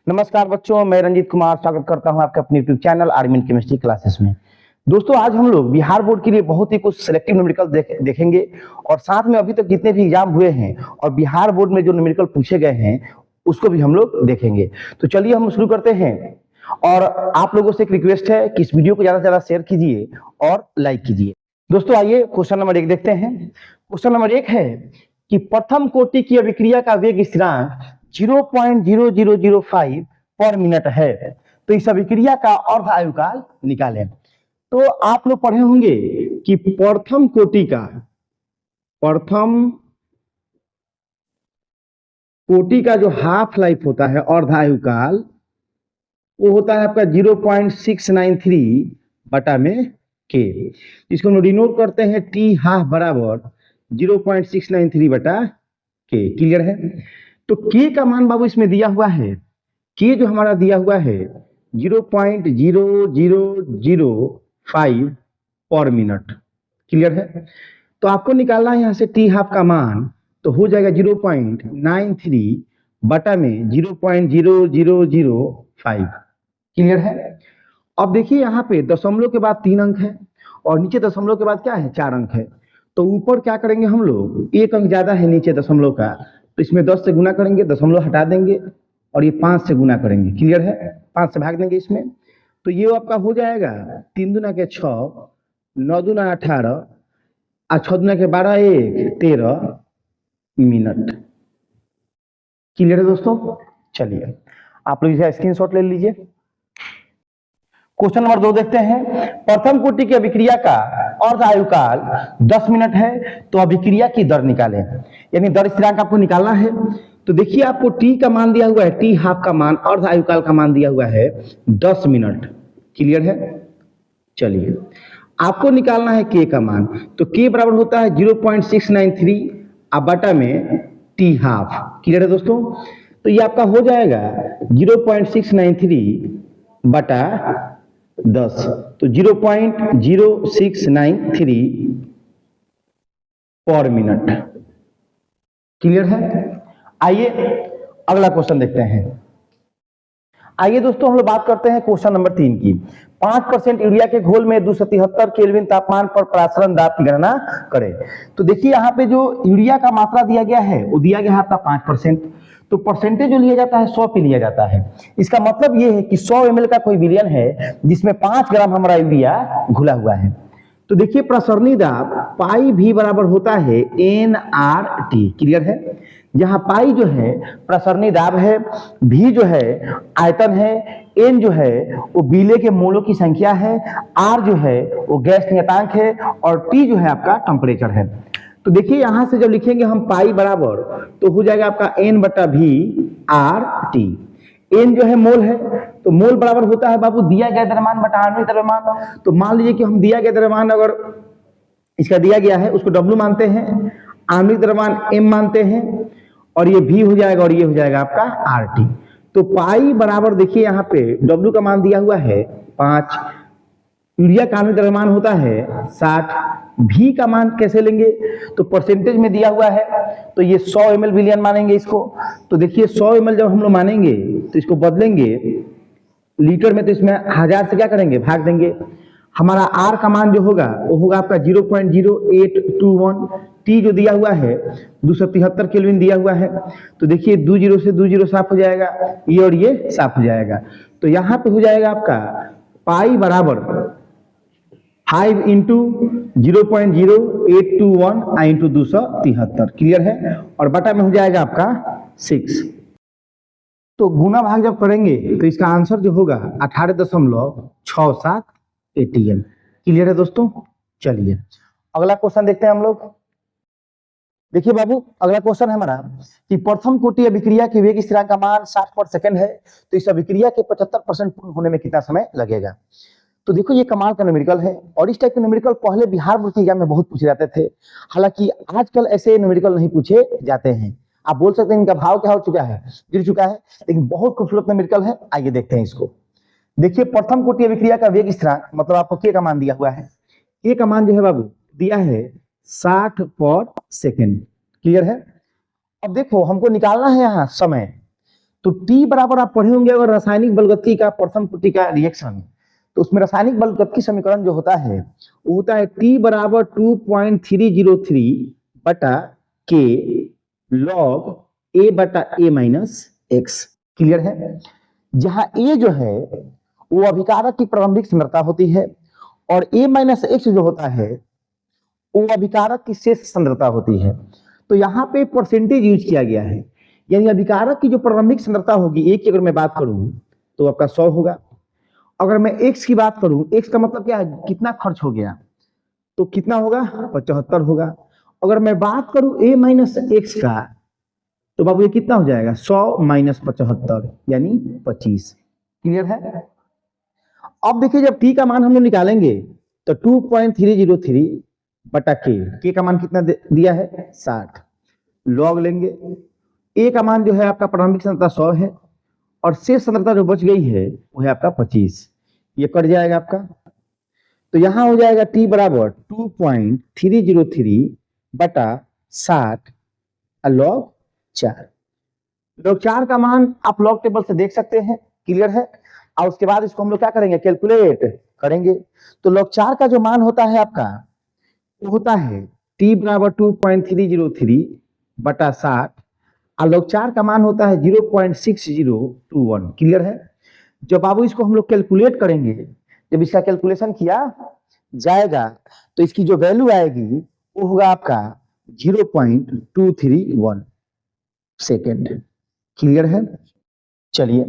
नमस्कार बच्चों, मैं रंजीत कुमार स्वागत करता हूं आपके अपने YouTube channel army chemistry classes में। दोस्तों, आज हम लोग बिहार बोर्ड के लिए बहुत ही कुछ सिलेक्टिव न्यूमेरिकल देखेंगे और साथ में अभी तक जितने भी एग्जाम हुए हैं और बिहार बोर्ड में जो न्यूमेरिकल पूछे गए हैं उसको भी हम लोग देखेंगे। तो चलिए हम शुरू करते हैं। और आप लोगों से एक रिक्वेस्ट है कि इस वीडियो को ज्यादा से ज्यादा शेयर कीजिए और लाइक कीजिए। दोस्तों, आइए क्वेश्चन नंबर 1 देखते हैं। क्वेश्चन नंबर 1 है कि प्रथम कोटि की अभिक्रिया का वेग स्थिरांक 0.0005 पर मिनट है, तो इस अभिक्रिया का अर्ध आयुकाल निकालें। तो आप लोग पढ़े होंगे कि प्रथम कोटि का जो हाफ लाइफ होता है अर्ध आयुकाल, वो होता है आपका 0.693 बटा में के, जिसको हम डिनोट करते हैं टी हाफ बराबर 0.693 बटा के। क्लियर है? तो के का मान बाबू इसमें दिया हुआ है, के जो हमारा दिया हुआ है 0.0005 पर मिनट। क्लियर है? तो आपको निकालना है यहां से टी हाफ का मान, तो हो जाएगा 0.93 बटा में 0.0005। क्लियर है? अब देखिए यहाँ पे दशमलव के बाद 3 अंक है और नीचे दशमलव के बाद क्या है, 4 अंक है। तो ऊपर क्या करेंगे हम लोग, 1 अंक ज्यादा है नीचे दशमलव का, तो इसमें 10 से गुना करेंगे, दशमलव हटा देंगे और ये 5 से गुना करेंगे। क्लियर है? 5 से भाग देंगे इसमें, तो ये आपका हो जाएगा 3 दूना के 6, 9 दूना 18 और 6 दूना के 12, 1 13 मिनट। क्लियर है दोस्तों? चलिए आप लोग इसे स्क्रीनशॉट ले लीजिए। क्वेश्चन नंबर 2 देखते हैं। प्रथम कोटि की अभिक्रिया का अर्ध आयुकाल 10 मिनट है, तो अभिक्रिया की दर निकालें। यानी दर स्थिरांक आपको निकालना है। तो देखिए आपको टी का मान दिया हुआ है, टी हाफ का मान, अर्ध आयुकाल का मान दिया हुआ है 10 मिनट। क्लियर है? चलिए आपको निकालना है के का मान, तो के बराबर होता है 0.693 बटा में टी हाफ। क्लियर है दोस्तों? तो ये आपका हो जाएगा 0.693 बटा 10, तो 0.0693 पर मिनट। क्लियर है? आइए अगला क्वेश्चन देखते हैं। आइए दोस्तों हम लोग बात करते हैं क्वेश्चन नंबर 3 की। 5% यूरिया के घोल में 273 केल्विन तापमान पर प्रसारण दाब की गणना करें। तो देखिए यहाँ पे जो यूरिया का मात्रा दिया गया है वो दिया गया है आपका 5%। तो परसेंटेज जो लिया जाता है 100 पे लिया जाता है। इसका मतलब ये है कि 100 ml का कोई विलयन है जिसमें 5 ग्राम हमारा यूरिया घुला हुआ है। तो देखिए प्रसरणी दाब पाई भी बराबर होता है NRT। क्लियर है? जहां पाई जो है प्रसरणी दाब है, भी जो है आयतन है, एन जो है वो बीले के मोलों की संख्या है, आर जो है वो गैस नियतांक है और टी जो है आपका टेम्परेचर है। तो देखिए यहां से जब लिखेंगे हम पाई बराबर, तो हो जाएगा आपका एन बटा भी आर टी। एन जो है मोल है, तो मोल बराबर होता है बाबू दिया गया द्रव्यमान बटा आणविक द्रव्यमान। तो मान लीजिए कि हम दिया गया द्रव्यमान अगर इसका दिया गया है उसको डब्ल्यू मानते हैं, आणविक द्रव्यमान एम मानते हैं और ये भी हो जाएगा और ये हो जाएगा आपका आर टी। तो पाई बराबर देखिए यहाँ पे डब्ल्यू का मान दिया हुआ है 5, यूरिया का आणविक द्रव्यमान होता है 60, भी का मान कैसे लेंगे, तो परसेंटेज में दिया हुआ है, तो ये 100 ml विलयन मानेंगे इसको। तो देखिए 100 ml जब हम लोग मानेंगे तो इसको बदलेंगे लीटर में, तो इसमें 1000 से क्या करेंगे, भाग देंगे। हमारा आर का मान जो होगा वो होगा आपका 0.0821। टी जो दिया हुआ है 273 केल्विन दिया हुआ है, तो देखिए 2 जीरो से 2 जीरो साफ हो जाएगा, ये और ये साफ हो जाएगा। तो यहाँ पे हो जाएगा आपका पाई बराबर 5 इंटू 0.0821 इंटू 273। क्लियर है? और बटा में हो जाएगा आपका 6। तो गुना भाग जब करेंगे तो इसका आंसर जो होगा 18.67 ATM। क्लियर है दोस्तों? चलिए अगला क्वेश्चन देखते हैं हम लोग। देखिए बाबू अगला क्वेश्चन है हमारा कि प्रथम कोटि अभिक्रिया के वेग स्थिरांक का मान 60 पर सेकंड है, तो इस अभिक्रिया के 75% पूर्ण होने में कितना समय लगेगा। तो देखो ये कमाल का न्यूमेरिकल है और इस टाइप के न्यूमेरिकल पहले बिहार बोर्ड के एग्जाम में बहुत पूछे जाते थे। हालांकि आजकल ऐसे न्यूमेरिकल नहीं पूछे जाते हैं। आप बोल सकते हैं इनका भाव क्या हो चुका है, गिर चुका है, लेकिन बहुत खूबसूरत न्यूमेरिकल है। आइए देखते हैं इसको। देखिए प्रथम कोटि अभिक्रिया का वेग स्थिरांक, मतलब आपको के का मान दिया हुआ है, के का मान जो है बाबू दिया है 60 पर सेकेंड। क्लियर है? अब देखो हमको निकालना है यहाँ समय, तो टी बराबर आप पढ़े होंगे अगर रासायनिक बलगति का प्रथम पुटी का रिएक्शन, तो उसमें रासायनिक बलगति समीकरण जो होता है वो होता है टी बराबर 2.303 बटा के लॉग ए बटा ए माइनस एक्स। क्लियर है? जहां ए जो है वो अभिकारक की प्रारंभिक सांद्रता होती है और ए माइनस एक्स जो होता है वो अभिकारक की शेष सांद्रता होती है। तो यहाँ पे परसेंटेज यूज किया गया है, यानी अभिकारक की जो प्रारंभिक सांद्रता होगी एक की अगर मैं बात करूं तो आपका 100 होगा। अगर मैं एक्स की बात करूं, एक्स का मतलब क्या है, कितना खर्च हो गया, तो कितना होगा 75 होगा। अगर मैं बात करूं ए माइनस एक्स का, तो बाबू ये कितना हो जाएगा 100 माइनस 75 यानी 25। क्लियर है? अब देखिए जब टी का मान हम लोग निकालेंगे तो 2.303 बटा के का मान कितना दिया है 60, लॉग लेंगे ए का मान जो है आपका प्रारंभिक सांद्रता 100 है और शेष सांद्रता जो बच गई है वो है आपका 25, ये कट जाएगा आपका। तो यहां हो जाएगा टी बराबर 2.303 बटा 60 लॉग 4। लॉग 4 का मान आप लॉग टेबल से देख सकते हैं। क्लियर है? और उसके बाद इसको हम लोग क्या करेंगे, कैलकुलेट करेंगे। तो लॉग 4 का जो मान होता है आपका वो होता है टी बराबर 2.303 बटा 60 और लॉग 4 का मान होता है 0.6021। क्लियर है? जब बाबू इसको हम लोग कैलकुलेट करेंगे, जब इसका कैलकुलेशन किया जाएगा तो इसकी जो वैल्यू आएगी वो होगा आपका 0.231 सेकेंड। क्लियर है? चलिए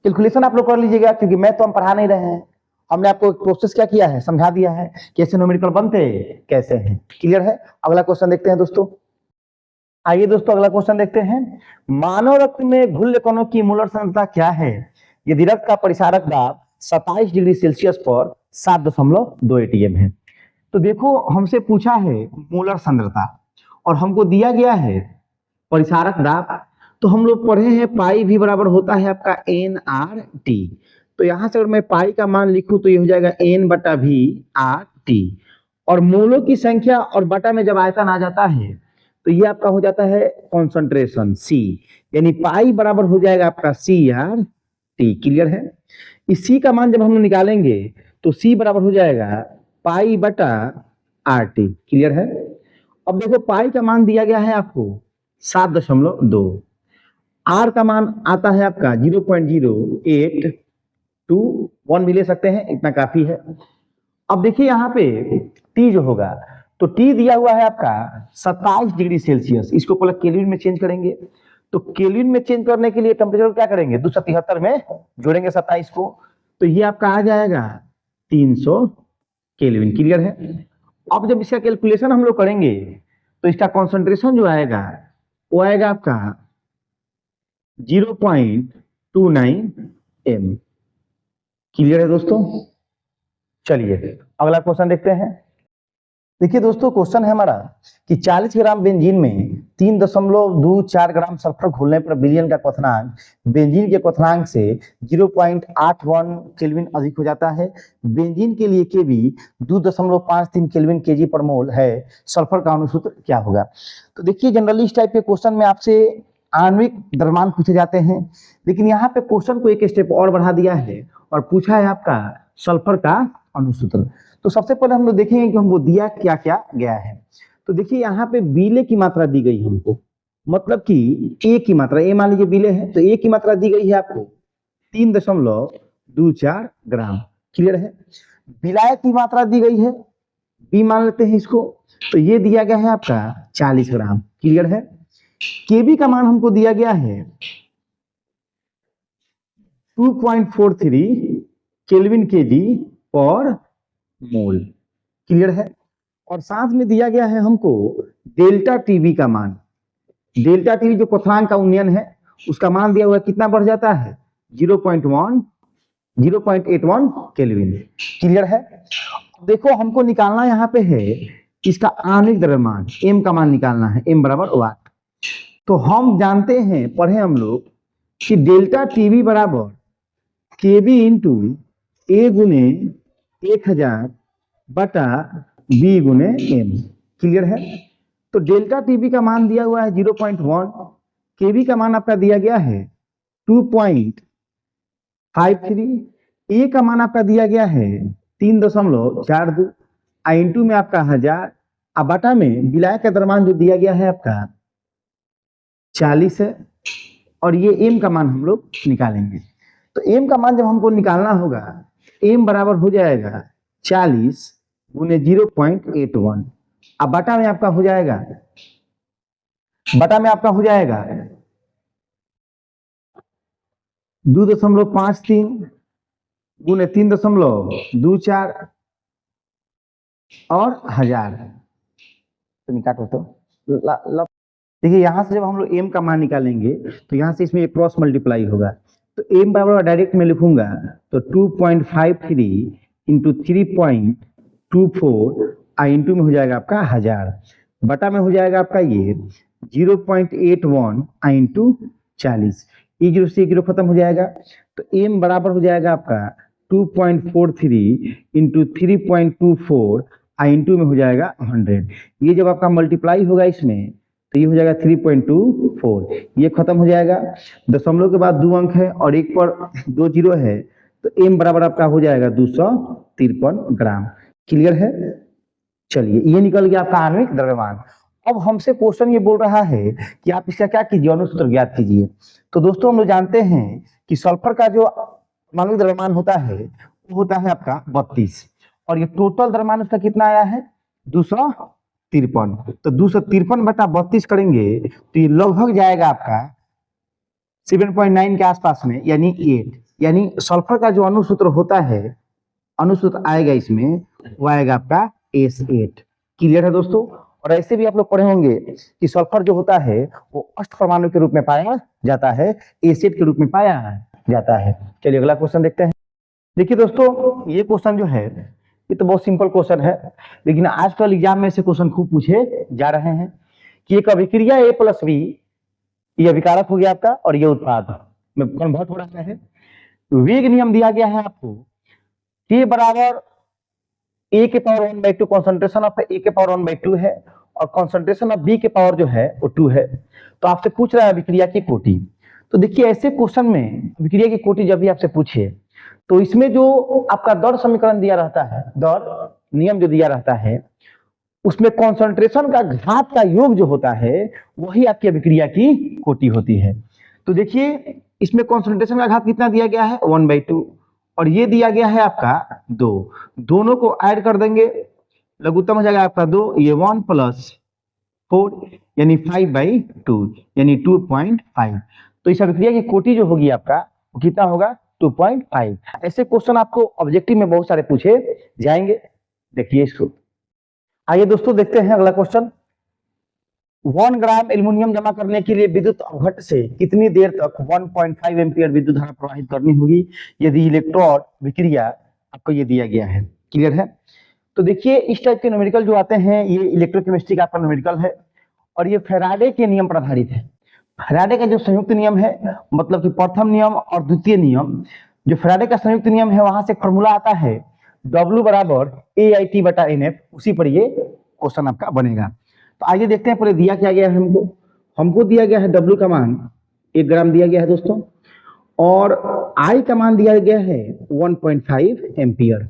कैलकुलेशन आप लोग कर लीजिएगा, क्योंकि मैं तो हम पढ़ा नहीं रहे हैं, हमने आपको प्रोसेस क्या किया है समझा दिया है कैसे न्यूमेरिकल बनते कैसे हैं। क्लियर है? अगला क्वेश्चन देखते हैं दोस्तों। आइए दोस्तों अगला क्वेश्चन देखते हैं। मानव रक्त में घुल्य कणों की मोलर सांद्रता क्या है यदि रक्त का परिसारक दाब 27 डिग्री सेल्सियस पर 7.2 एटीएम है। तो देखो हमसे पूछा है मोलर सांद्रता और हमको दिया गया है परिसारक दाब। तो हम लोग पढ़े हैं पाई भी बराबर होता है आपका एन आर टी। तो यहां से अगर मैं पाई का मान लिखूं तो ये हो जाएगा एन बटा भी आर टी, और मोलों की संख्या और बटा में जब आयतन आ जाता है तो ये आपका हो जाता है कॉन्सेंट्रेशन सी, यानी पाई बराबर हो जाएगा आपका सी आर टी। क्लियर है? इस सी का मान जब हम निकालेंगे तो सी बराबर हो जाएगा पाई बटा आर टी। क्लियर है? अब देखो पाई का मान दिया गया है आपको 7.2, आर का मान आता है आपका 0.0821 भी ले सकते हैं, इतना काफी है। अब देखिए यहाँ पे टी जो होगा, तो टी दिया हुआ है आपका 27 डिग्री सेल्सियस, इसको पहले केल्विन में चेंज करेंगे। तो केल्विन में चेंज करने के लिए टेम्परेचर क्या करेंगे 273 में जोड़ेंगे 27 को, तो ये आपका आ जाएगा 300 केल्विन। क्लियर है? अब जब इसका कैलकुलेशन हम लोग करेंगे तो इसका कॉन्सेंट्रेशन जो आएगा वो आएगा आपका 0.29 m। क्लियर है दोस्तों? चलिए अगला क्वेश्चन देखते हैं। देखिए दोस्तों क्वेश्चन है हमारा कि 40 ग्राम बेंजीन में 3.24 ग्राम सल्फर घोलने पर विलयन का क्वथनांक बेंजीन के क्वथनांक से 0.81 केल्विन अधिक हो जाता है। बेंजीन के लिए केबी 2.53 केल्विन केजी पर मोल है, सल्फर का अणुसूत्र क्या होगा। तो देखिए जनरली इस टाइप के क्वेश्चन में आपसे आणविक द्रव्यमान पूछे जाते हैं, लेकिन यहाँ पे क्वेश्चन को एक स्टेप और बढ़ा दिया है और पूछा है आपका सल्फर का अणुसूत्र। तो सबसे पहले हम लोग देखेंगे कि हमको दिया क्या क्या गया है। तो देखिए यहाँ पे बीले की मात्रा दी गई हमको, मतलब कि ए की मात्रा, ए मान लीजिए बीले है तो ए की मात्रा दी गई है आपको 3.24 ग्राम। क्लियर है? विलायक की मात्रा दी गई है, बी मान लेते हैं इसको, तो ये दिया गया है आपका 40 ग्राम। क्लियर है? केबी का मान हमको दिया गया है 2.43 केल्विन केजी पर मोल। क्लियर है? और साथ में दिया गया है हमको डेल्टा टीबी का मान। डेल्टा टीबी जो क्वथनांक का उन्नयन है उसका मान दिया हुआ है, कितना बढ़ जाता है 0.81 केल्विन। क्लियर है? देखो हमको निकालना यहाँ पे है इसका आणविक द्रव्यमान, एम का मान निकालना है, एम बराबर वाट। तो हम जानते हैं, पढ़े हम लोग कि डेल्टा टीबी बराबर केबी इंटू ए गुने 1000 बटा बी गुने एम। क्लियर है? तो डेल्टा टीबी का मान दिया हुआ है 0.1, केबी का मान आपका दिया गया है 2.53, ए का मान आपका दिया गया है 3.42, इंटू में आपका 1000, अब बटा में विलायक का द्रव्यमान जो दिया गया है आपका 40 है, और ये एम का मान हम लोग निकालेंगे। तो एम का मान जब हमको निकालना होगा, एम बराबर हो जाएगा 40 गुने 0.81, अब बटा में आपका हो जाएगा 2.53 गुने 3.24 और 1000। तो निकालो तो देखिए, यहां से जब हम लोग एम का मान निकालेंगे तो यहां से इसमें क्रॉस मल्टीप्लाई होगा, तो एम बराबर डायरेक्ट में लिखूंगा तो 2.53 इंटू 3.24 इंटू में हो जाएगा आपका 1000, बटा में हो जाएगा आपका ये 0.81 इंटू 40, ये 0 से 0 खत्म हो जाएगा, तो एम बराबर हो जाएगा आपका 2.43 इंटू 3.24 इंटू में हो जाएगा 100। ये जब आपका मल्टीप्लाई होगा इसमें तो ये हो जाएगा 3.24, ये खत्म हो जाएगा, दशमलव के बाद 2 अंक है और एक पर 2 जीरो है, तो एम बराबर आपका हो जाएगा 253 ग्राम। क्लियर है? चलिए, ये निकल गया आपका आणविक द्रव्यमान। अब हमसे क्वेश्चन ये बोल रहा है कि आप इसका क्या कीजिए, अनुसूत्र ज्ञात कीजिए। तो दोस्तों हम लोग जानते हैं कि सल्फर का जो आणविक द्रव्यमान होता है वो होता है आपका 32, और ये टोटल द्रव्यमान उसका कितना आया है 253, तो 253 बटा 32 करेंगे तो ये लगभग जाएगा आपका 7.9 के आसपास में, यानी 8, यानी सल्फर का जो अनुसूत्र होता है, अनुसूत्र आएगा इसमें, वो आएगा आपका S8। क्लियर है दोस्तों? और ऐसे भी आप लोग पढ़े होंगे कि सल्फर जो होता है वो अष्ट परमाणु के रूप में पाया जाता है, एसिड के रूप में पाया जाता है। चलिए अगला क्वेश्चन देखते हैं। देखिए दोस्तों, ये क्वेश्चन जो है ये तो बहुत सिंपल क्वेश्चन है, लेकिन आजकल एग्जाम में से क्वेश्चन खूब पूछे जा रहे हैं कि एक अभिक्रिया A प्लस बी, ये अभिकारक हो गया आपका, और ये उत्पाद में कन्वर्ट हो रहा है। वेग नियम दिया गया है आपको, K बराबर A के पावर 1/2, कॉन्सेंट्रेशन ऑफ A के पावर 1/2 है, और कॉन्सेंट्रेशन ऑफ B के पावर जो है वो 2 है। तो आपसे पूछ रहा है अभिक्रिया की कोटि। तो देखिए, ऐसे क्वेश्चन में अभिक्रिया की कोटि जब भी आपसे पूछे तो इसमें जो आपका दर समीकरण दिया रहता है, दर नियम जो दिया रहता है, उसमें कॉन्सेंट्रेशन का घात का योग जो होता है वही आपकी अभिक्रिया की कोटि होती है। तो देखिए, इसमें कॉन्सेंट्रेशन का घात कितना दिया गया है 1/2, और ये दिया गया है आपका 2, दोनों को ऐड कर देंगे, लघुत्तम हो जाएगा आपका 2, ये 1 + 4 यानी 5/2 यानी 2.5। तो इस अभिक्रिया की कोटि जो होगी आपका वो कितना होगा 2.5। ऐसे क्वेश्चन आपको ऑब्जेक्टिव में बहुत सारे पूछे जाएंगे। देखिए इसको, आइए दोस्तों देखते हैं अगला क्वेश्चन। 1 ग्राम एल्युमिनियम जमा करने के लिए विद्युत अवघट से कितनी देर तक 1.5 एम्पीयर विद्युत धारा प्रवाहित करनी होगी यदि इलेक्ट्रोड विक्रिया आपको ये दिया गया है। क्लियर है? तो देखिए, इस टाइप के न्यूमेरिकल जो आते हैं ये इलेक्ट्रोकेमिस्ट्री का आपका न्यूमेरिकल है, और ये फैराडे के नियम पर आधारित है। फैराडे का जो संयुक्त नियम है, मतलब कि प्रथम नियम और द्वितीय नियम, जो फैराडे का संयुक्त नियम है वहां से फॉर्मूला आता है W बराबर AIT बटा NF, उसी पर ये क्वेश्चन आपका बनेगा। तो आइए देखते हैं पहले दिया क्या गया है हमको दिया गया है W का मान 1 ग्राम दिया गया है दोस्तों, और I का मान दिया गया है 1.5 एम्पियर।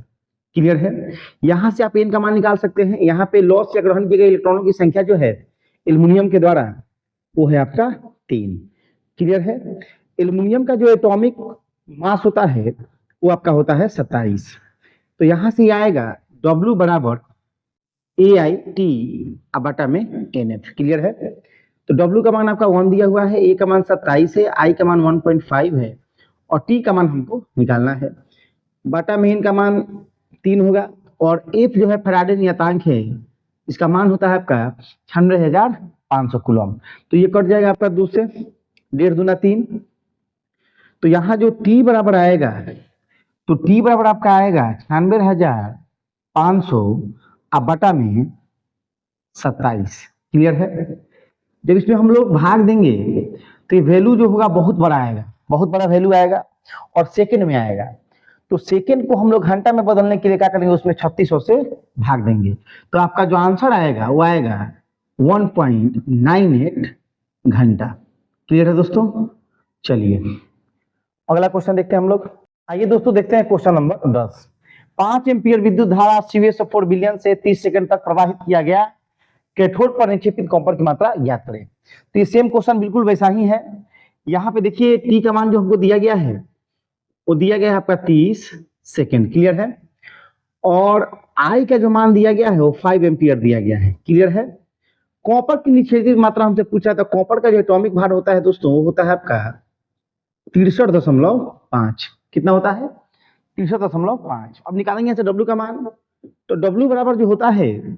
क्लियर है? यहां से आप N का मान निकाल सकते हैं। यहाँ पे लॉस या ग्रहण किए गए इलेक्ट्रॉनों की संख्या जो है एल्युमिनियम के द्वारा वो है आपका 3। क्लियर है? एल्युमिनियम का जो एटॉमिक मास होता है वो आपका होता है 27। तो यहां से आएगा W बराबर AIT बटा में NF। क्लियर है? तो W का मान आपका 1 दिया हुआ है, A का मान 27 है, I का मान 1.5 है, और T का मान हमको निकालना है। बटा में N का मान 3 होगा, और F जो है फैराडे नियतांक है, इसका मान होता है आपका 96,500 कूलम। तो ये कट जाएगा आपका 2 से, 1.5 दूना 3। तो यहाँ जो T बराबर आएगा, तो T बराबर आपका आएगा 96,500 बटा में 27। क्लियर है? जब इसमें हम लोग भाग देंगे तो ये वैल्यू जो होगा बहुत बड़ा आएगा, बहुत बड़ा वैल्यू आएगा, और सेकंड में आएगा। तो सेकंड को हम लोग घंटा में बदलने के लिए क्या करेंगे, उसमें 3600 से भाग देंगे, तो आपका जो आंसर आएगा वो आएगा 1.98 घंटा। क्लियर है दोस्तों? चलिए अगला क्वेश्चन देखते हैं हम लोग। आइए दोस्तों देखते हैं क्वेश्चन नंबर 10। 5 एम्पीयर विद्युत धारा CuS/4 बिलियन से 30 सेकंड तक प्रवाहित किया गया, कैथोड पर निक्षेपित कॉपर की मात्रा ज्ञात करें। तो ये सेम क्वेश्चन बिल्कुल वैसा ही है। यहाँ पे देखिए टी का मान जो हमको दिया गया है वो दिया गया है आपका 30 सेकंड, क्लियर है। और आई का जो मान दिया गया है वो 5 एम्पीयर दिया गया है, क्लियर है। कॉपर की निक्षेपित मात्रा हमसे पूछा था। कॉपर का जो एटॉमिक भार होता है दोस्तों वो होता है आपका 63.5। कितना होता है? 63.5। अब निकालेंगे यहाँ से डब्ल्यू का मान। तो डब्ल्यू बराबर जो होता है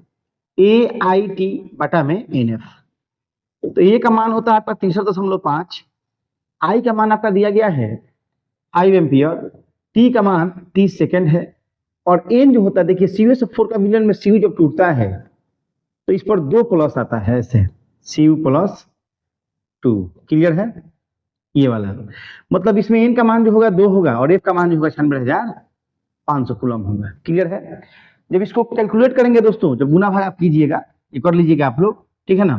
AIT बटा में NF। तो ए का मान होता है आपका 63.5, आई का मान आपका दिया गया है 5 एम्पियर, टी का मान 30 सेकंड है, और एन जो होता है देखिए CuS/4 का मिलियन में Cu जब टूटता है तो इस पर 2 प्लस आता है ऐसे, Cu+2, क्लियर है। ये वाला मतलब इसमें एन का मान जो होगा 2 होगा और एफ का मान जो होगा 96,500 कूलम होगा, क्लियर है। जब इसको कैलकुलेट करेंगे दोस्तों, जब गुना भाग आप कीजिएगा, ये कर लीजिएगा आप लोग, ठीक है ना।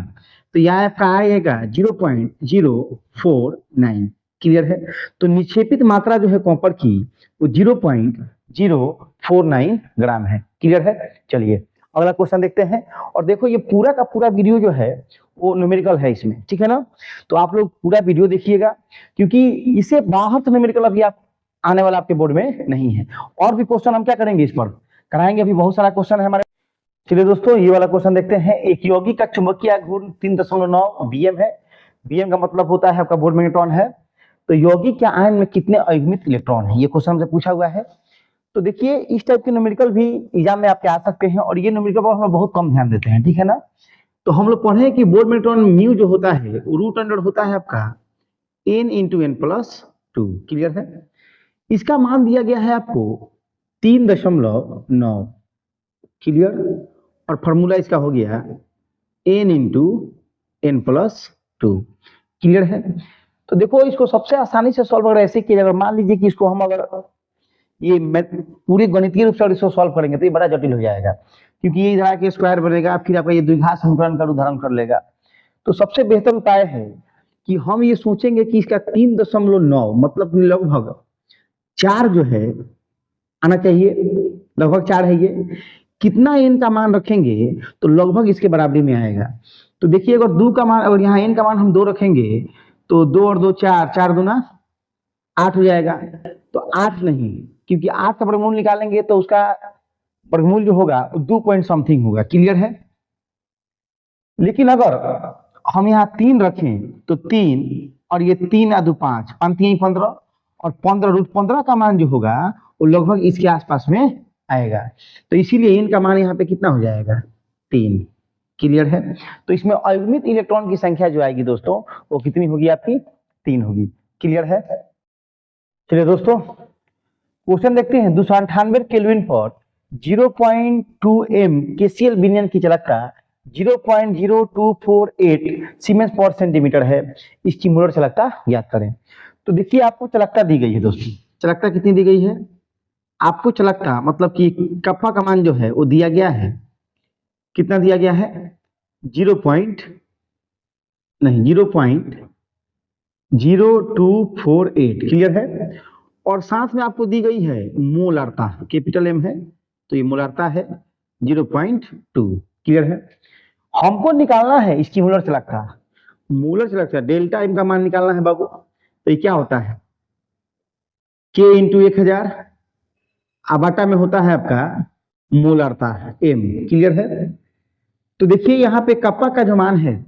तो यहाँ आपका आएगा 0.049, क्लियर है। तो निक्षेपित मात्रा जो है कॉपर की वो 0.049 ग्राम है, क्लियर है। चलिए अगला क्वेश्चन देखते हैं। और देखो ये पूरा का पूरा वीडियो जो है वो न्यूमेरिकल है इसमें, ठीक है ना। तो आप लोग पूरा वीडियो देखिएगा, क्योंकि इसे बाहर से न्यूमेरिकल अभी आप आने वाला आपके बोर्ड में नहीं है। और भी क्वेश्चन हम क्या करेंगे, इस पर कराएंगे, अभी बहुत सारा क्वेश्चन है हमारे। चलिए दोस्तों ये वाला क्वेश्चन देखते हैं। एक यौगिक का चुंबकीय घूर्ण 3.9 BM है। BM का मतलब होता है आपका बोल्ट मैग्नेट्रॉन है। तो यौगिक के आयन में कितने अयुग्मित इलेक्ट्रॉन है, ये क्वेश्चन हमसे पूछा हुआ है। तो देखिए इस टाइप के न्यूमेरिकल भी एग्जाम में आपके आ सकते हैं, और ये न्यूमेरिकल पर हम लोग बहुत कम ध्यान देते हैं, ठीक है ना। तो हम लोग पढ़े कि बोल्ट मैग्नेट्रॉन म्यू जो होता है वो रूट अंडर होता है आपका n × n+2, क्लियर है। इसका मान दिया गया है आपको 3.9, क्लियर। और फॉर्मूला इसका हो गया n × n+2, क्लियर है। तो देखो इसको सबसे आसानी से सॉल्व अगर ऐसे किया जाए, मान लीजिए कि इसको हम अगर ये पूरे गणितीय रूप से इसको सॉल्व करेंगे तो ये बड़ा जटिल हो जाएगा, क्योंकि ये इधर आके स्क्वायर बनेगा, फिर आपका ये द्विघात समीकरण का रूप धारण कर लेगा। तो सबसे बेहतर उपाय है कि हम ये सोचेंगे कि इसका 3.9 मतलब लगभग 4 जो है आना चाहिए, लगभग 4 है। ये कितना n का मान रखेंगे तो लगभग इसके बराबरी में आएगा। तो देखिए अगर 2 का मान, अगर यहाँ n का मान हम 2 रखेंगे तो 2 और 2 4, 4 दूना 8 हो जाएगा। तो 8 नहीं, क्योंकि 8 का वर्गमूल निकालेंगे तो उसका वर्गमूल जो होगा 2 पॉइंट समथिंग होगा, क्लियर है। लेकिन अगर हम यहाँ 3 रखें तो 3 और ये 3 या 2 5, 5 15, और 15√15 का मान जो होगा वो लगभग इसके आसपास में आएगा। तो इसीलिए इनका मान यहाँ पे कितना हो जाएगा 3, क्लियर है। तो इसमें अयुग्मित इलेक्ट्रॉन की संख्या जो आएगी दोस्तों वो कितनी होगी आपकी 3 होगी, क्लियर है। चलिए दोस्तों क्वेश्चन देखते हैं। 298 केल्विन पर 0.2 m KCl विलयन की चालकता 0.0248 सीमेंस पर सेंटीमीटर है, इसकी मोलर चालकता ज्ञात करें। तो देखिए आपको चालकता दी गई है दोस्तों, चालकता कितनी दी गई है आपको, चालकता मतलब कि कप्पा का मान जो है वो दिया गया है, कितना दिया गया है 0.0248, क्लियर है। और साथ में आपको दी गई है मोलारता, कैपिटल M है तो ये मोलारता है 0.2, क्लियर है। हमको निकालना है इसकी मोलर चालकता, डेल्टा M का मान निकालना है बाबू। तो ये क्या होता है K × 1000, आबाटा में होता है आपका मोलारता M, क्लियर है। तो देखिए यहाँ पे कप्पा का जो मान है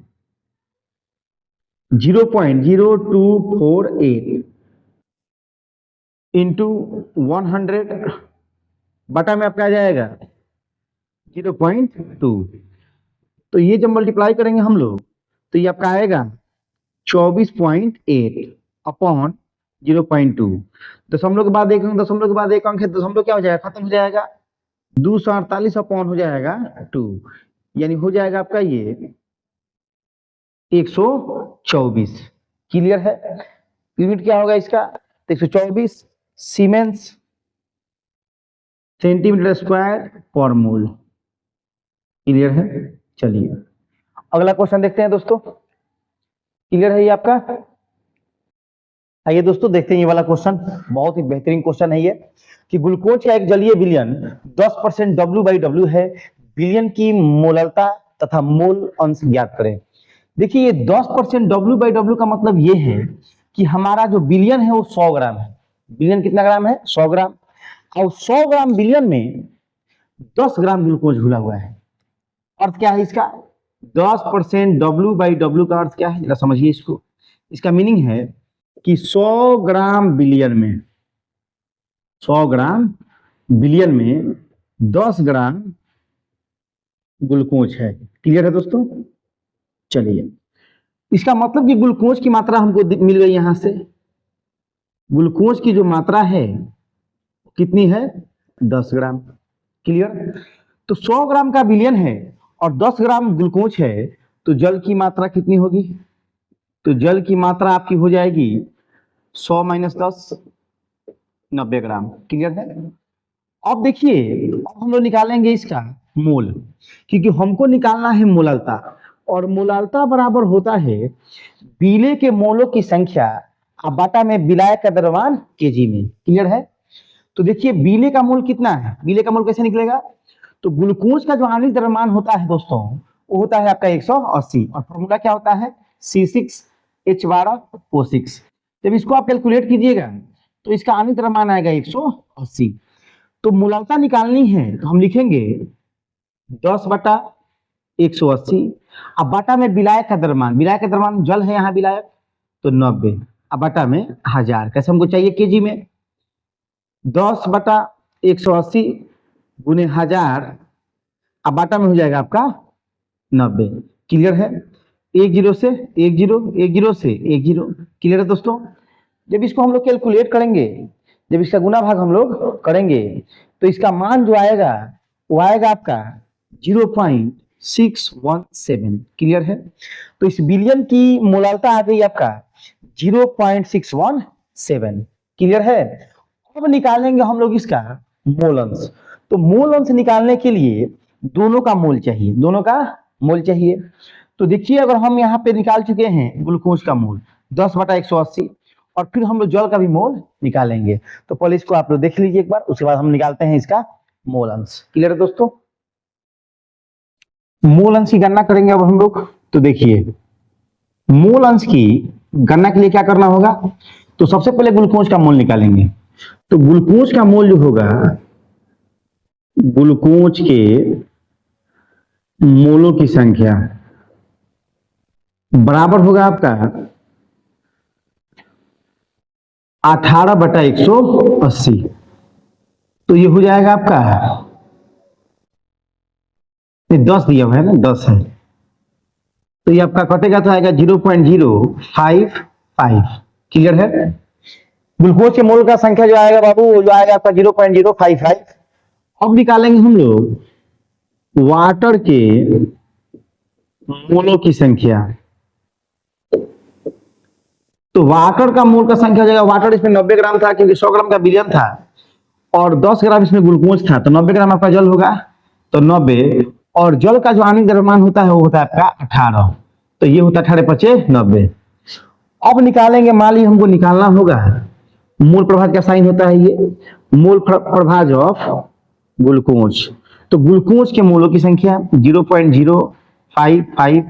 0.0248 इंटू 100 बटा में आपका आ जाएगा 0.2। तो ये जब मल्टीप्लाई करेंगे हम लोग तो ये आपका आएगा 24.8 अपॉन 0.2। दशमलव के बाद एक अंक, दशमलव के बाद एक अंक है, दशमलव क्या हो जाएगा खत्म हो जाएगा, 248 अपॉन हो जाएगा 2, यानी हो जाएगा आपका ये 124, क्लियर है। यूनिट क्या होगा इसका 124 सीमेंस सेंटीमीटर स्क्वायर पर मोल, क्लियर है। चलिए अगला क्वेश्चन देखते हैं दोस्तों, क्लियर है ये आपका। आइए दोस्तों देखते हैं ये वाला क्वेश्चन, बहुत ही बेहतरीन क्वेश्चन है ये, कि ग्लूकोज का एक जलीय विलयन 10% W/W है, विलयन की मोलरता तथा मोल अंश ज्ञात करें। देखिए ये 10% W/W का मतलब ये है कि हमारा जो विलयन है वो 100 ग्राम है। विलयन कितना ग्राम है? 100 ग्राम। और 100 ग्राम विलयन में 10 ग्राम ग्लूकोज घुला हुआ है। अर्थ क्या है इसका? 10% W/W का अर्थ क्या है, जरा समझिए इसको। इसका मीनिंग है कि 100 ग्राम विलयन में 100 ग्राम विलयन में 10 ग्राम ग्लूकोज है। क्लियर है दोस्तों? चलिए, इसका मतलब कि ग्लूकोज की मात्रा हमको मिल गई यहां से। ग्लूकोज की जो मात्रा है कितनी है? 10 ग्राम। क्लियर? तो 100 ग्राम का विलयन है और 10 ग्राम ग्लूकोज है, तो जल की मात्रा कितनी होगी? तो जल की मात्रा आपकी हो जाएगी 100 - 10, 90 ग्राम। क्लियर है? अब देखिए, अब हम लोग निकालेंगे इसका मोल, क्योंकि हमको निकालना है मोललता, और मोललता बराबर होता है बीले के मोलों की संख्या बाटा में विलायक का द्रव्यमान केजी में। क्लियर है? तो देखिए बीले का मोल कितना है, बीले का मोल कैसे निकलेगा? तो ग्लूकोज का जो आणविक द्रव्यमान होता है दोस्तों, वो होता है आपका 180, और फॉर्मूला क्या होता है? C6H12O6। जब इसको आप कैलकुलेट कीजिएगा तो इसका आणविक द्रव्यमान आएगा 180। तो मोललता निकालनी है तो हम लिखेंगे 10/180। अब बाटा में विलायक का द्रव्यमान, विलायक का द्रव्यमान जल है यहाँ विलायक, तो 90। अब बाटा में 1000, कैसे हमको चाहिए? केजी में। 10/180 गुने 1000, अब बाटा में हो जाएगा आपका 90। क्लियर है? 10 से 10 से 10। क्लियर है दोस्तों? जब इसको हम लोग कैलकुलेट करेंगे, जब इसका गुना भाग हम लोग करेंगे, तो इसका मान जो आएगा वो आएगा आपका 0.617। क्लियर है? तो इस विलयन की मोलरता आ गई आपका 0.617। क्लियर है? अब निकालेंगे हम लोग इसका मोल अंश। तो मोल अंश निकालने के लिए दोनों का मोल चाहिए, दोनों का मोल चाहिए। तो देखिए, अगर हम यहाँ पे निकाल चुके हैं ग्लूकोज का मोल 10/180, और फिर हम लोग जल का भी मोल निकालेंगे। तो पहले इसको आप लोग देख लीजिए एक बार, उसके बाद हम निकालते हैं इसका मोल अंश। क्लियर है दोस्तों? मोल अंश की गणना करेंगे अब हम लोग। तो देखिए, मोल अंश की गणना के लिए क्या करना होगा? तो सबसे पहले ग्लूकोज का मोल निकालेंगे। तो ग्लूकोज का मोल जो होगा, ग्लूकोज के मोलों की संख्या बराबर होगा आपका 18/180। तो ये हो जाएगा आपका 10 दिया हुआ है ना, 10 है, तो ये आपका कटेगा तो आएगा 0.055। क्लियर है? ग्लूकोज के मोल का संख्या जो आएगा बाबू, वो जो आएगा आपका 0.055। अब निकालेंगे हम लोग वाटर के मोलों की संख्या। तो वाटर का मोल का संख्या हो जाएगा, वाटर इसमें 90 ग्राम था क्योंकि 100 ग्राम का विलयन था, और 10 ग्राम इसमें ग्लूकोज था, तो 90 ग्राम आपका जल होगा, तो 90। और जल का जो आणविक द्रव्यमान होता है वो होता है आपका 18, तो ये होता है 18×5 = 90। अब निकालेंगे, मान लीजिए हमको निकालना होगा मोल प्रभाज का साइन होता है ये, मोल प्रभाज ऑफ ग्लूकोज। तो ग्लूकोज के मोलों की संख्या 0.055,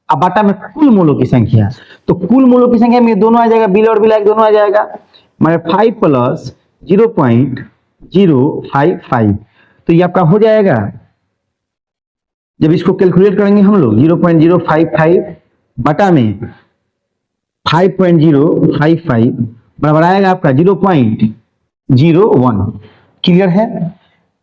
अब बाटा में कुल मोलों की संख्या। तो कुल मोलों की संख्या में दोनों आ जाएगा, बिल और विलायक दोनों आ जाएगा, माने 5 + 0.055। तो ये आपका हो जाएगा, जब इसको कैलकुलेट करेंगे हम लोग 0.055 बटा में 5.055 बराबर आएगा आपका 0.01। क्लियर है?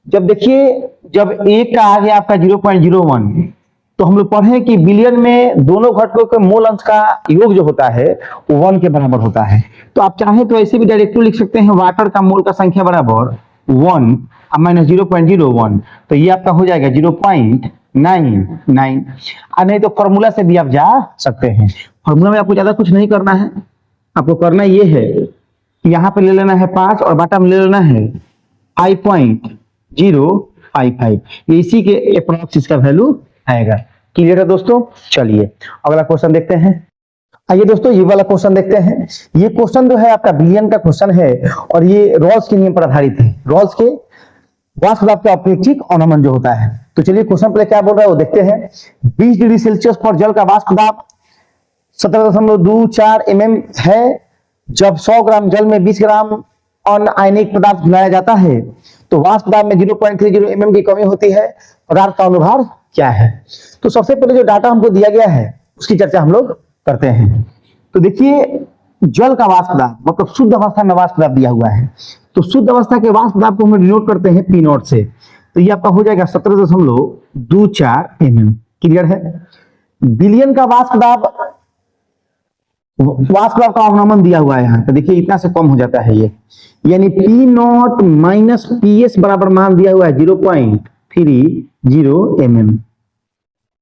जब देखिए, जब एक का आ गया आपका 0.01, तो हम लोग पढ़े कि विलयन में दोनों घटकों के मोल अंश का योग जो होता है वो 1 के बराबर होता है। तो आप चाहें तो ऐसे भी डायरेक्टली लिख सकते हैं, वाटर का मोल का संख्या बराबर 1 - 0.01, तो ये आपका हो जाएगा 0.99। और नहीं तो फॉर्मूला से भी आप जा सकते हैं। फॉर्मूला में आपको ज्यादा कुछ नहीं करना है, आपको करना ये है कि यहाँ पे ले लेना है 5 और बाटा में ले लेना है 5.055, इसी के अप्रॉक्स इसका वैल्यू आएगा। क्लियर है दोस्तों? चलिए अगला क्वेश्चन देखते हैं। आइए दोस्तों ये वाला क्वेश्चन देखते हैं। ये क्वेश्चन जो है आपका बिलियन का क्वेश्चन है और ये रॉल्स के नियम पर आधारित है। रॉल्स के वाष्प दाब का अपेक्षिक अवनमन जो होता है। तो चलिए क्वेश्चन पहले क्या बोल रहा है वो देखते हैं। 20 डिग्री सेल्सियस पर जल का वाष्प दाब 17.24 mm है। जब 100 ग्राम जल में 20 ग्राम अनआयनिक पदार्थ मिलाया जाता है तो वाष्प दाब में 0.30 mm की कमी होती है। पदार्थ का अनुभार क्या है? तो सबसे पहले जो डाटा हमको दिया गया है उसकी चर्चा हम लोग करते हैं। तो देखिए जल का वाष्प दाब मतलब शुद्ध अवस्था में वाष्प दाब दिया हुआ है। तो शुद्ध अवस्था के वाष्प दाब को हम डिनोट करते हैं पी नॉट से। तो ये आपका हो जाएगा 17.24 mm। क्लियर है? बिलियन का वाष्प दाब का अवनमन दिया हुआ है यहाँ पे। देखिए इतना से कम हो जाता है ये, यानी P not minus P S बराबर मान दिया हुआ है 0.30 mm।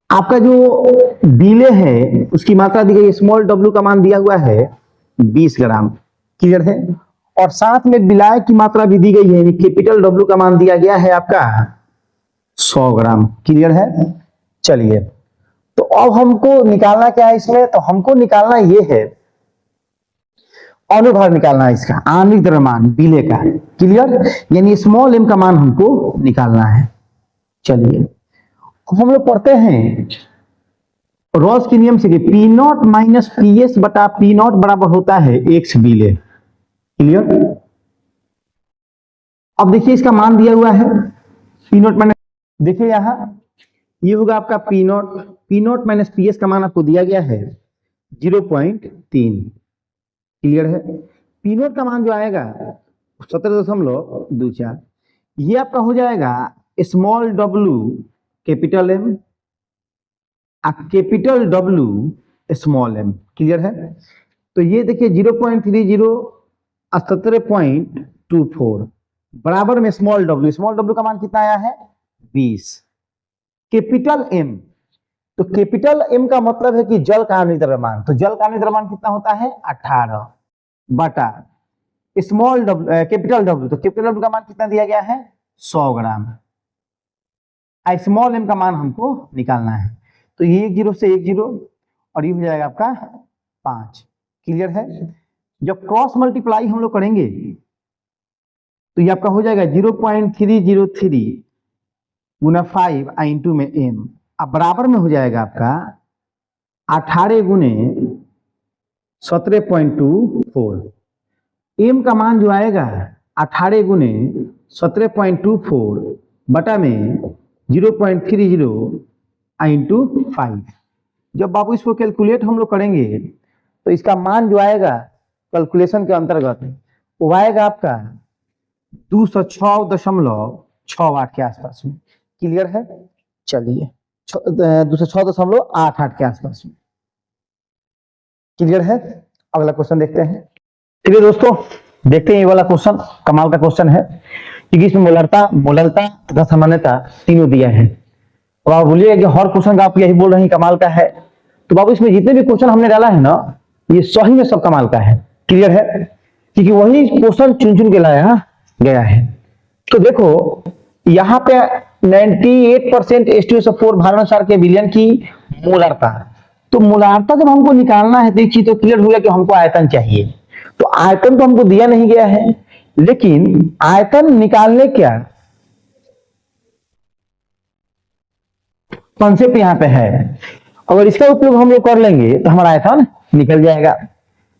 आपका जो बिले है उसकी मात्रा दी गई, स्मॉल डब्ल्यू का मान दिया हुआ है 20 ग्राम। क्लियर है? और साथ में बिलाय की मात्रा भी दी गई है, कैपिटल डब्ल्यू का मान दिया गया है आपका 100 ग्राम। क्लियर है? चलिए तो अब हमको निकालना क्या है इसमें? तो हमको निकालना ये है अनुभार निकालना है इसका, आणविक द्रव्यमान बिले का। क्लियर? यानी स्मॉल एम का मान हमको निकालना है। चलिए हम लोग पढ़ते हैं रॉल्स के नियम से कि P not minus P S बटा पी नॉट बराबर होता है एक्स बिले। क्लियर? अब देखिए इसका मान दिया हुआ है पी नॉट माइनस, देखिए यहां ये होगा आपका P not minus P S का मान आपको दिया गया है 0.3। क्लियर है? पी नॉट का मान जो आएगा 17.24, ये आपका हो जाएगा small W capital M capital W small M. Clear है? तो ये देखिए 0.30 17.24 बराबर में स्मॉल डब्ल्यू का मान कितना आया है 20। कैपिटल एम, तो कैपिटल एम का मतलब है कि जल का आणविक द्रव्यमान। तो जल का आणविक द्रव्यमान कितना होता है 18 बटा स्मॉल डब्ल्यू कैपिटल डब्ल्यू, तो कैपिटल डब्ल्यू का मान कितना दिया गया है 100 ग्राम। स्मॉल एम का मान हमको निकालना है। तो ये 1 0 से 1 0 और ये हो जाएगा आपका 5। क्लियर है? जब क्रॉस मल्टीप्लाई हम लोग करेंगे तो ये आपका हो जाएगा 0.303 गुना 5 इंटू में एम। अब बराबर में हो जाएगा आपका 18 गुने 17.24। एम का मान जो आएगा 18 गुने 17.24 बटा में 0.30 इंटू 5। जब बाबू इसको कैलकुलेट हम लोग करेंगे तो इसका मान जो आएगा कैलकुलेशन के अंतर्गत वो आएगा आपका 206.6 वाट के आसपास में। क्लियर है? चलिए 206.88 के आसपास में। क्लियर है? अगला क्वेश्चन देखते हैं। चलिए दोस्तों देखते हैं ये वाला क्वेश्चन, कमाल का क्वेश्चन है क्योंकि इसमें मोलरता तथा सामान्यता तीनों दिया है। तो आप बोलिए कि हर क्वेश्चन का आप यही बोल रहे हैं कमाल का है, तो बाबू इसमें जितने भी क्वेश्चन हमने डाला है ना ये सही में सब कमाल का है। क्लियर है? क्योंकि वही क्वेश्चन चुन चुन के लाया गया है। तो देखो यहाँ पे 98% H2SO4 भारणसार के विलयन की मोलारता। तो मोलारता जब हमको निकालना है देखिए तो क्लियर हो गया कि हमको आयतन चाहिए। तो आयतन तो हमको दिया नहीं गया है, लेकिन आयतन निकालने क्या कॉन्सेप्ट यहाँ पे है। अगर इसका उपयोग हम लोग कर लेंगे तो हमारा आयतन निकल जाएगा।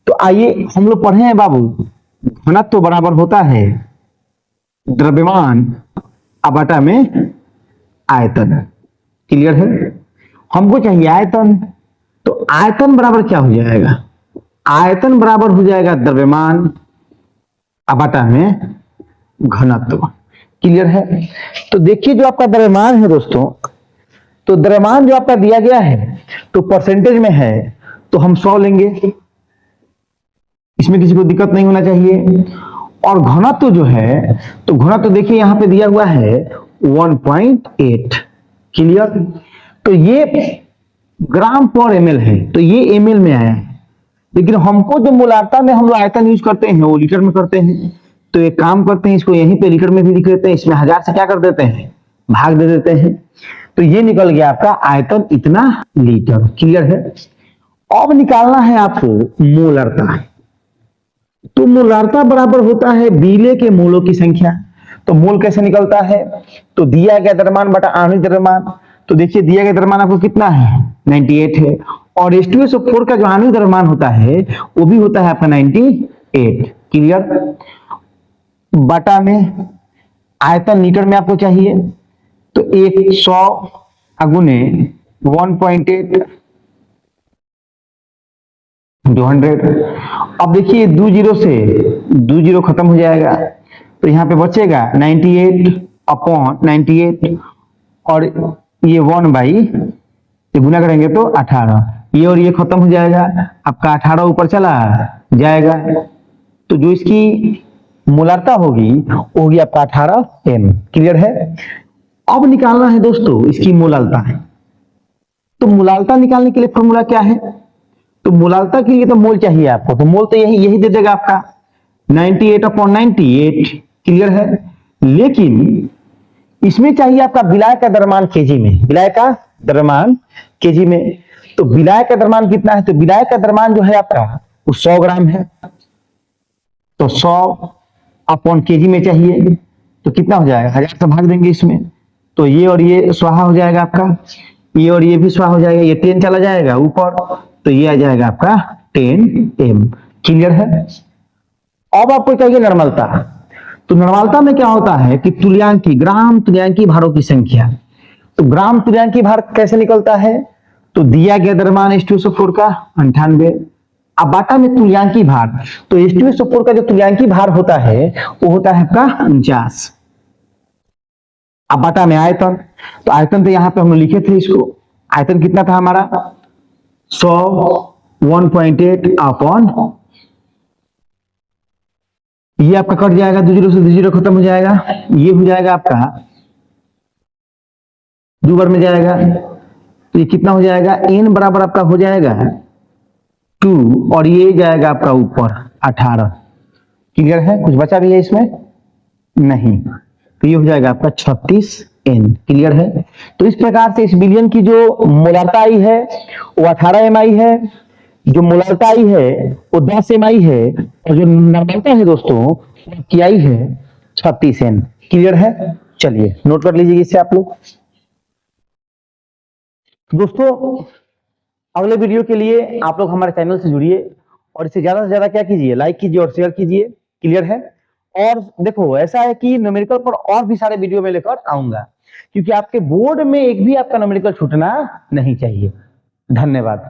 तो आइए हम लोग पढ़े हैं बाबू, घनत्व तो बराबर होता है द्रव्यमान बटा में आयतन। क्लियर है? हमको चाहिए आयतन, तो आयतन बराबर क्या हो जाएगा? आयतन बराबर हो जाएगा द्रव्यमान बटा में घनत्व। क्लियर है? तो देखिए जो आपका द्रव्यमान है दोस्तों, तो द्रव्यमान जो आपका दिया गया है तो परसेंटेज में है तो हम 100 लेंगे, इसमें किसी को दिक्कत नहीं होना चाहिए। और घनत्व जो है तो घनत्व देखिए यहां पे दिया हुआ है 1.8। क्लियर? तो ये ग्राम पर एमएल है, तो ये एमएल में आया है, लेकिन हमको जो मोलारता में हम लोग आयतन यूज करते हैं वो लीटर में करते हैं। तो एक काम करते हैं, इसको यहीं पे लीटर में भी लिख देते हैं, इसमें 1000 से क्या कर देते हैं भाग दे देते हैं। तो ये निकल गया आपका आयतन इतना लीटर। क्लियर है? अब निकालना है आपको मोलरता। तो मोलरता बराबर होता है विलेय के मोलों की संख्या। तो मोल कैसे निकलता है? तो दिया गया द्रव्यमान बटा आणविक द्रव्यमान। तो देखिए दिया गया द्रव्यमान आपको कितना है? 98 है। और H2SO4 का जो आणविक द्रव्यमान होता है वो भी होता है आपका 98। क्लियर? बटा में आयतन लीटर में आपको चाहिए, तो 100 गुने 1.8 200। अब देखिए 20 से 20 खत्म हो जाएगा, तो यहाँ पे बचेगा 98 अपॉन 98 और ये 1 ये गुना करेंगे तो 18। ये और ये खत्म हो जाएगा, आपका 18 ऊपर चला जाएगा। तो जो इसकी मोलारता होगी वो होगी आपका 18 M। क्लियर है? अब निकालना है दोस्तों इसकी मोलालता है। तो मोलालता निकालने के लिए फॉर्मूला क्या है? तो मोलालता के लिए तो मोल चाहिए आपको, तो मोल तो यही दे देगा आपका 98 अपॉन 98। क्लियर है? लेकिन इसमें चाहिए आपका विलायक का द्रव्यमान केजी में। विलायक का द्रव्यमान केजी में। तो विलायक का द्रव्यमान कितना है? तो विलायक का द्रव्यमान जो है आपका वो 100 ग्राम है। तो 100 अपॉन केजी में चाहिए, तो कितना हो जाएगा? 1000 से भाग देंगे इसमें, तो ये और ये स्वाहा हो जाएगा आपका, ये और ये भी स्वाहा हो जाएगा, ये 10 चला जाएगा ऊपर, तो ये आ जाएगा आपका 10M। क्लियर है? अब आपको चाहिए नॉर्मलता। तो नॉर्मलता में क्या होता है कि तुल्यांकी ग्राम तुल्यांकी भारों की संख्या। तो ग्राम तुल्यांकी भार कैसे निकलता है? तो दिया गया द्रव्यमान H2SO4 का 98, अब बाटा में तुल्यांकी भार। तो H2SO4 का जो तुल्यांकी भार होता है वो होता है आपका 49। अब बाटा में आयतन। तो आयतन तो यहां पे हम लिखे थे इसको, आयतन कितना था हमारा? 100 1.8 अपॉन ये आपका कट जाएगा, 20 से 20 खत्म हो जाएगा, ये हो जाएगा आपका 2 बार में जाएगा, तो ये कितना हो जाएगा? n बराबर आपका हो जाएगा 2 और ये जाएगा आपका ऊपर 18। क्लियर है? कुछ बचा भी है इसमें? नहीं। तो ये हो जाएगा आपका 36N। क्लियर है? तो इस प्रकार से इस विलयन की जो मोलारता आई है वो 18M आई है, जो मोलारता आई है वो 10M आई है, और जो नॉर्मलता है दोस्तों वो की आई है 36N। क्लियर है? चलिए नोट कर लीजिए इससे आप लोग। दोस्तों अगले वीडियो के लिए आप लोग हमारे चैनल से जुड़िए और इसे ज्यादा से ज्यादा क्या कीजिए? लाइक कीजिए और शेयर कीजिए। क्लियर है? और देखो ऐसा है कि न्यूमेरिकल पर और भी सारे वीडियो में लेकर आऊंगा, क्योंकि आपके बोर्ड में एक भी आपका न्यूमेरिकल छूटना नहीं चाहिए। धन्यवाद।